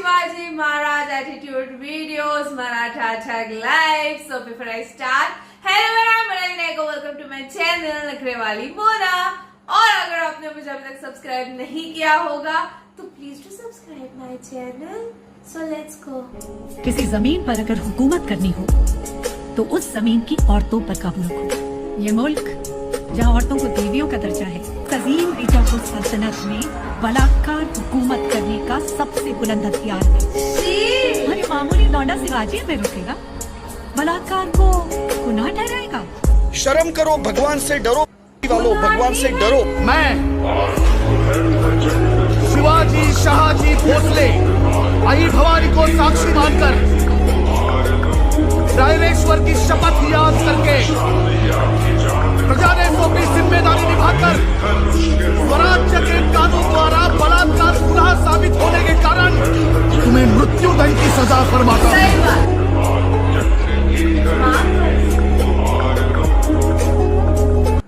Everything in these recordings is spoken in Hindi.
Shivaji Maharaj Attitude Videos Maratha Tag Live. So before I start, hello everyone, welcome to my channel नखरे वाली मोना. और अगर आपने मुझे अभी तक सब्सक्राइब नहीं किया होगा तो please to subscribe my channel. So let's go. किसी जमीन पर अगर हुकूमत करनी हो तो उस जमीन की औरतों पर काबू रखो. ये मुल्क जहाँ औरतों को देवियों का दर्जा है, कजीम बीजापुर सल्तनत में बलात्कार हुकूमत करने का सबसे बुलंद हथियार है. अरे मामूली लौंडा शिवाजी में रुकेगा, बलात्कार को गुनाह ठहराएगा? शर्म करो, भगवान से डरो वालों, भगवान से डरो. मैं शिवाजी शाहजी भोसले आई भवानी को साक्षी मानकर रायरेश्वर की शपथ याद करके प्रजा ने सौंपी जिम्मेदारी निभाकर स्वराज्य के कानून द्वारा बलात्कार गुनाह साबित होने के कारण तुम्हें मृत्युदंड की सजा फरमाता हूं.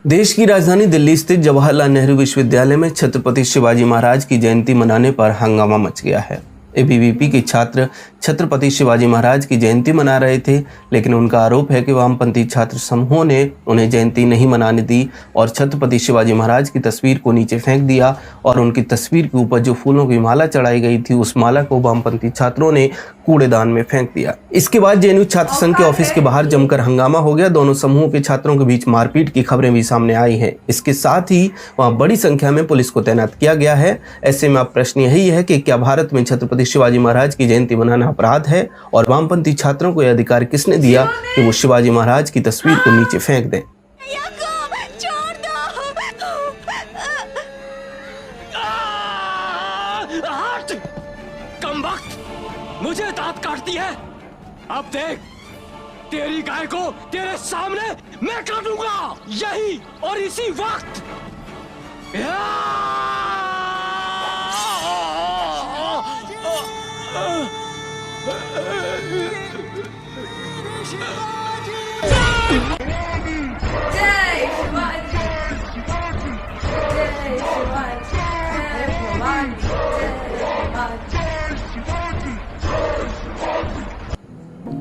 देश की राजधानी दिल्ली स्थित जवाहरलाल नेहरू विश्वविद्यालय में छत्रपति शिवाजी महाराज की जयंती मनाने पर हंगामा मच गया है. एबीवीपी के छात्र छत्रपति शिवाजी महाराज की जयंती मना रहे थे, लेकिन उनका आरोप है कि वामपंथी छात्र समूहों ने उन्हें जयंती नहीं मनाने दी और छत्रपति शिवाजी महाराज की तस्वीर को नीचे फेंक दिया और उनकी तस्वीर के ऊपर जो फूलों की माला चढ़ाई गई थी उस माला को वामपंथी छात्रों ने कूड़ेदान में फेंक दिया. इसके बाद जेएनयू छात्र संघ के ऑफिस के बाहर जमकर हंगामा हो गया. दोनों समूहों के छात्रों के बीच मारपीट की खबरें भी सामने आई हैं. इसके साथ ही वहां बड़ी संख्या में पुलिस को तैनात किया गया है. ऐसे में अब प्रश्न यही है कि क्या भारत में छत्रपति शिवाजी महाराज की जयंती मनाना अपराध है और वामपंथी छात्रों को यह अधिकार किसने दिया कि वो शिवाजी महाराज की तस्वीर को नीचे फेंक दें? मुझे दांत काटती है. अब देख, तेरी गाय को तेरे सामने मैं काटूंगा, यही और इसी वक्त. जय शिवाजी, जय शिवाजी, जय भवानी, जय शिवाजी.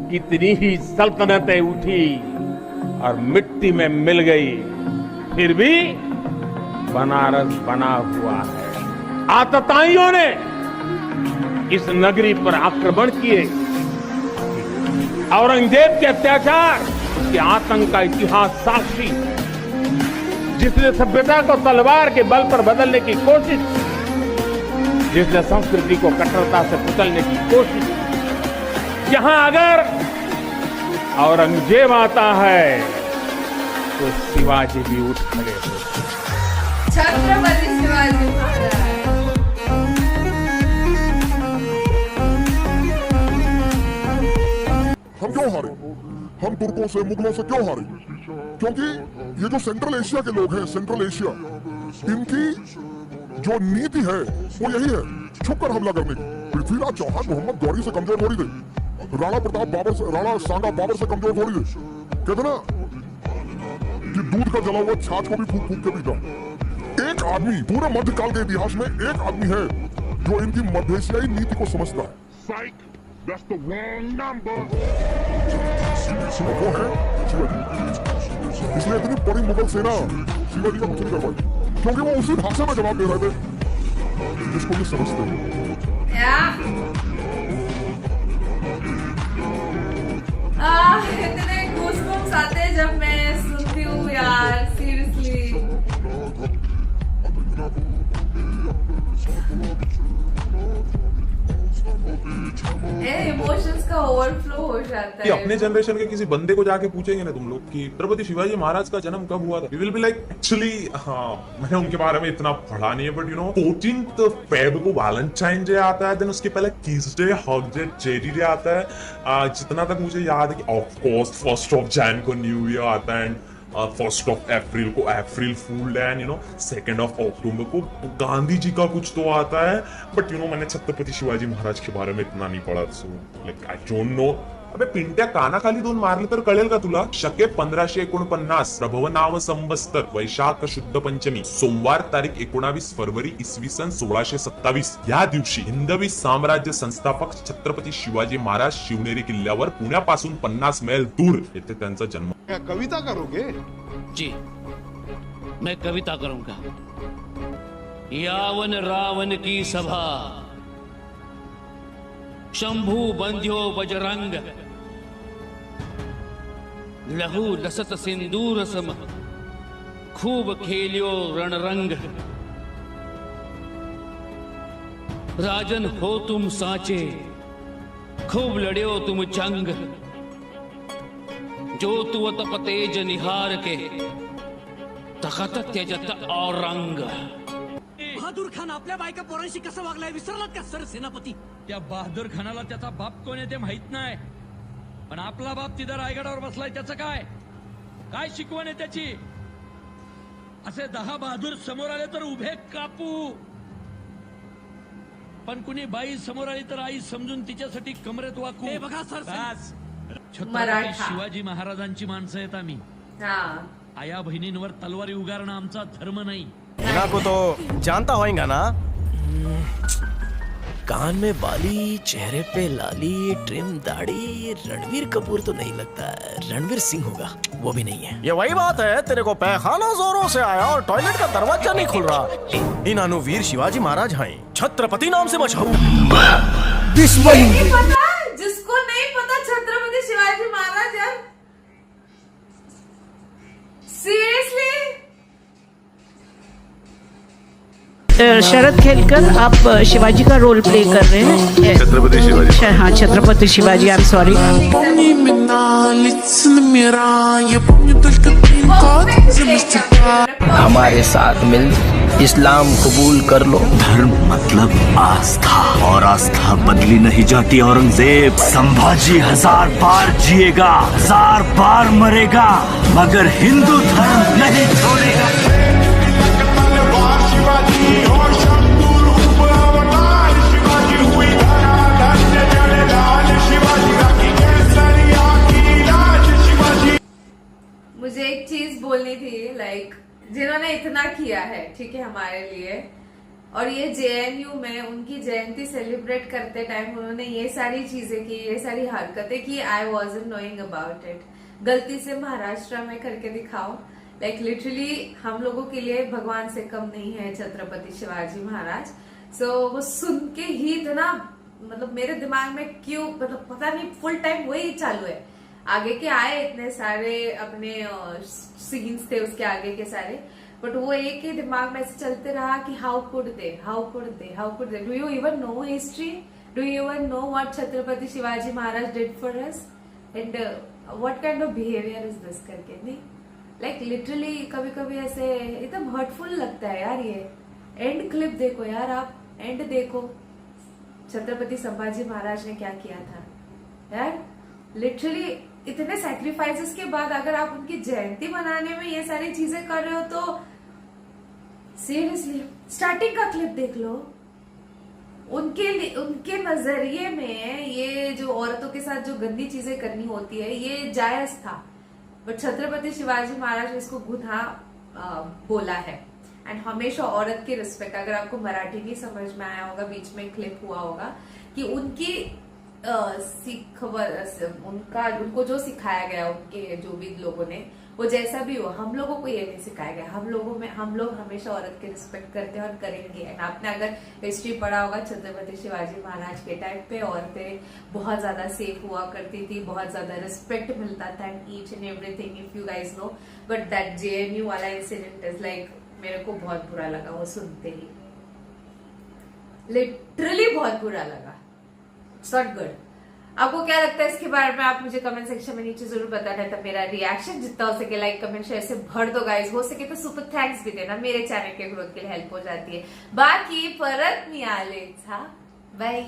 कितनी ही सल्तनतें उठी और मिट्टी में मिल गई, फिर भी बनारस बना हुआ है. आतताइयों ने इस नगरी पर आक्रमण किए. औरंगजेब के अत्याचार के आतंक का इतिहास साक्षी, जिसने सभ्यता को तलवार के बल पर बदलने की कोशिश, जिसने संस्कृति को कट्टरता से कुचलने की कोशिश. यहां अगर औरंगजेब आता है तो शिवाजी भी उठ खड़े हो. छत्रपति शिवाजी महाराज. हम क्यों हारे? हम तुर्कों से, मुगलों से क्यों हारे? क्योंकि ये जो सेंट्रल एशिया के लोग हैं, सेंट्रल एशिया, इनकी जो नीति है वो यही है, छुपकर हमला करने की. पृथ्वीराज चौहान मोहम्मद गौरी से कमजोर थोड़ी थे, राणा प्रताप बाबर से, राणा सांगा बाबर से कमजोर थोड़ी थे. कहते ना कि दूध का जला हुआ छाछ को भी फूक फूक के पीता. एक आदमी पूरे मध्यकाल के इतिहास में एक आदमी है जो इनकी मध्य एशियाई नीति को समझता है. That's the wrong number. वो है शिवाजी. इसलिए इतनी बड़ी मुगल सेना शिवाजी का कुछ नहीं कर पाई, क्योंकि वो उसी भाषा में जवाब दे रहे थे जिसको भी समझते हैं. इतने गूज़बम्स आते हैं जब मैं सुनती हूँ यार, सीरियसली. इमोशंस का ओवरफ्लो हो जाता है. अपने जनरेशन के किसी बंदे को जाके पूछेंगे ना तुम लोग कि छत्रपति शिवाजी महाराज का जन्म कब हुआ था, we will be like actually हाँ मैंने उनके बारे में इतना पढ़ा नहीं है, बट यू नो 14 फेब को वैलेंटाइन डे आता है, देन उसके पहले kiss day, hug day, cherry day आता है. जितना तक मुझे याद है कि ऑफ कोर्स 1 जनवरी को न्यू ईयर आता है, 1 अप्रैल को अप्रैल फूल डे, एंड 2 अक्टूबर को गांधी जी का कुछ तो आता है. बट मैंने छत्रपति शिवाजी महाराज के बारे में इतना नहीं पढ़ा, so like I don't know अबे पिंट्या, कानाखाली 2 मारले तर कळेल का तुला? शके 1549 प्रभव नाम संवत्सर वैशाख शुद्ध पंचमी सोमवार तारीख 19 फरवरी इसवी सन 1627 या दिवशी हिंदवी साम्राज्य संस्थापक छत्रपती शिवाजी महाराज शिवनेरी किल्ल्यावर पुण्यापासून 50 मैल दूर येथे त्यांचा जन्म. क्या कविता करोगे? जी, मैं कविता करूंगा. यावन रावण की सभा, शंभू बंध्यो बजरंग, लहू लसत सिंदूर सम, खूब खेलियो रणरंग. राजन हो तुम साचे, खूब लड़ियो तुम जंग. जो तुवत पतेज निहार के, तखत त्यजत औरंग. बहादूर खान आपल्या बायका पोरांशी कसं वागलाय विसरलात का सर सेनापती? त्या बहादूर खानाला त्याचा बाप कोण आहे ते माहित नाही, पण आपला बाप तिथं रायगडावर बसलाय त्याचं काय शिकवण आहे त्याची? असे 10 बहादूर समोर आले तर उभे कापू, पण कुणी बाई समोर आली तर आई समजून तिच्यासाठी कमरेत वाकू. हे बघा सर, छत्रपती मराठा. शिवाजी महाराजांची माणसं आहेत आम्ही. हा. आया बहिणींवर तलवारी उगारणं आमचा धर्म नाही. हिना को तो जानता होएगा ना? कान में बाली, चेहरे पे लाली, ट्रिम दाढ़ी. रणवीर कपूर तो नहीं लगता, रणवीर सिंह होगा, वो भी नहीं है. ये वही बात है, तेरे को पैखाना जोरों से आया और टॉयलेट का दरवाजा नहीं खुल रहा. इन्हानु वीर शिवाजी महाराज हैं, छत्रपति नाम से मशहूर. नहीं पता, जिसको नहीं पता छत्रपति शिवाजी महाराज, यार सीरियसली. शरद खेलकर आप शिवाजी का रोल प्ले कर रहे हैं. छत्रपति शिवाजी. हाँ, Chhatrapati Shivaji. I am sorry. हमारे साथ मिल इस्लाम कबूल कर लो. धर्म मतलब आस्था, और आस्था बदली नहीं जाती. औरंगजेब, संभाजी 1000 बार जिएगा, 1000 बार मरेगा, मगर हिंदू धर्म नहीं छोड़ेगा. मुझे एक चीज बोलनी थी, लाइक जिन्होंने इतना किया है, ठीक है, हमारे लिए, और ये जेएनयू में उनकी जयंती सेलिब्रेट करते टाइम उन्होंने ये सारी चीजें की, ये सारी हरकतें की. आई वॉजंट नोइंग अबाउट इट. गलती से महाराष्ट्र में करके दिखाओ. लाइक लिटरली हम लोगों के लिए भगवान से कम नहीं है छत्रपति शिवाजी महाराज. सो वो सुन के ही इतना, मतलब मेरे दिमाग में क्यों, मतलब पता नहीं, फुल टाइम वही चालू है. आगे के आए इतने सारे अपने सीन्स थे उसके आगे के सारे, बट वो एक ही दिमाग में ऐसे चलते रहा कि how could they. Do you even know history? Do you even know what Chhatrapati Shivaji Maharaj did for us and what kind of behaviour is this करके. नहीं, लाइक लिटरली कभी कभी ऐसे एकदम हर्टफुल लगता है यार. ये एंड क्लिप देखो यार, आप एंड देखो, छत्रपति संभाजी महाराज ने क्या किया था यार. लिटरली इतने सैक्रिफाइसेस के बाद अगर आप उनकी जयंती मनाने में ये सारी चीजें कर रहे हो तो सीरियसली स्टार्टिंग का क्लिप देख लो. उनके नजरिए में ये जो औरतों के साथ जो गंदी चीजें करनी होती है ये जायज था, बट छत्रपति शिवाजी महाराज ने इसको गुनाह बोला है. एंड हमेशा औरत की रिस्पेक्ट, अगर आपको मराठी नहीं समझ में आया होगा, बीच में क्लिप हुआ होगा कि उनकी उनको जो सिखाया गया, उनके जो भी लोगों ने, वो जैसा भी हो, हम लोगों को ये नहीं सिखाया गया. हम लोग हमेशा औरत की रिस्पेक्ट करते हैं और करेंगे. एंड आपने अगर हिस्ट्री पढ़ा होगा छत्रपति शिवाजी महाराज के टाइम पे औरतें बहुत ज्यादा सेफ हुआ करती थी, बहुत ज्यादा रिस्पेक्ट मिलता था and each and everything, if you guys know. But that JNU वाला इंसिडेंट इज लाइक, मेरे को बहुत बुरा लगा वो सुनते ही, लिटरली बहुत बुरा लगा. It's not good. आपको क्या लगता है इसके बारे में, आप मुझे कमेंट सेक्शन में नीचे जरूर बताना है. तब मेरा रिएक्शन जितना हो सके लाइक कमेंट शेयर से भर दो गाइज. हो सके तो सुपर थैंक्स भी देना, मेरे चैनल के ग्रोथ के लिए हेल्प हो जाती है. बाकी परत मिळाले. बाय.